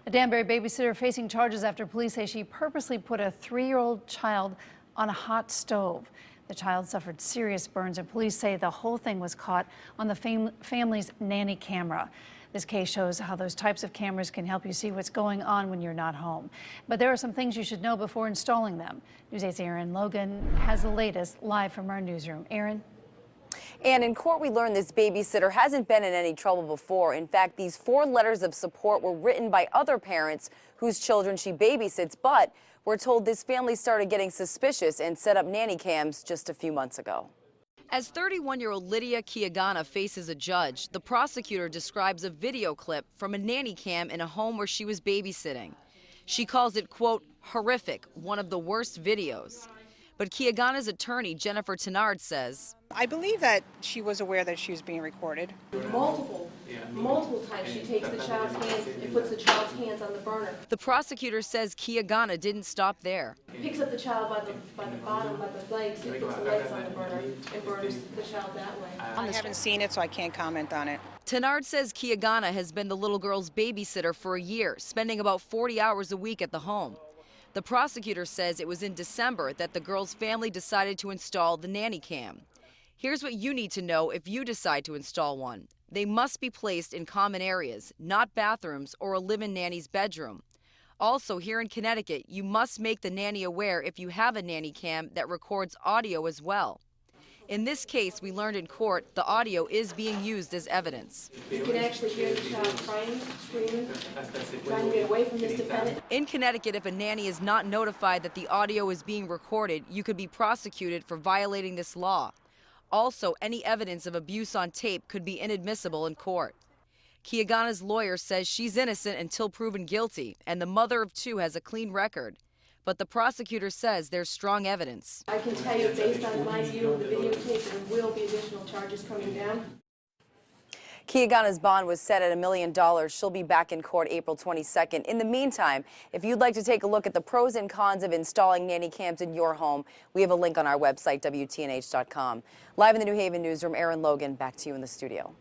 A Danbury babysitter facing charges after police say she purposely put a 3-year-old child on a hot stove. The child suffered serious burns, and police say the whole thing was caught on the family's nanny camera. This case shows how those types of cameras can help you see what's going on when you're not home. But there are some things you should know before installing them. News 8's Erin Logan has the latest live from our newsroom. Erin? And in court, we learned this babysitter hasn't been in any trouble before. In fact, these 4 letters of support were written by other parents whose children she babysits. But we're told this family started getting suspicious and set up nanny cams just a few months ago. As 31-year-old Lydia Kiagana faces a judge, the prosecutor describes a video clip from a nanny cam in a home where she was babysitting. She calls it, quote, horrific, one of the worst videos. But Kiagana's attorney, Jennifer Tenard, says, I believe that she was aware that she was being recorded. Multiple times she takes the child's hands and puts the child's hands on the burner. The prosecutor says Kiagana didn't stop there. Picks up the child by the bottom, by the legs, and puts the legs on the burner and burns the child that way. I haven't seen it, so I can't comment on it. Tenard says Kiagana has been the little girl's babysitter for a year, spending about 40 hours a week at the home. The prosecutor says it was in December that the girl's family decided to install the nanny cam. Here's what you need to know if you decide to install one. They must be placed in common areas, not bathrooms or a live-in nanny's bedroom. Also, here in Connecticut, you must make the nanny aware if you have a nanny cam that records audio as well. In this case, we learned in court the audio is being used as evidence. You can actually hear the child crying, screaming, trying to get away from this defendant. In Connecticut, if a nanny is not notified that the audio is being recorded, you could be prosecuted for violating this law. Also, any evidence of abuse on tape could be inadmissible in court. Kiagana's lawyer says she's innocent until proven guilty, and the mother of 2 has a clean record. But the prosecutor says there's strong evidence. I can tell you, based on my view of the videotape, there will be additional charges coming down. Kiagana's bond was set at $1 million. She'll be back in court April 22nd. In the meantime, if you'd like to take a look at the pros and cons of installing nanny cams in your home, we have a link on our website, WTNH.com. Live in the New Haven newsroom, Erin Logan, back to you in the studio.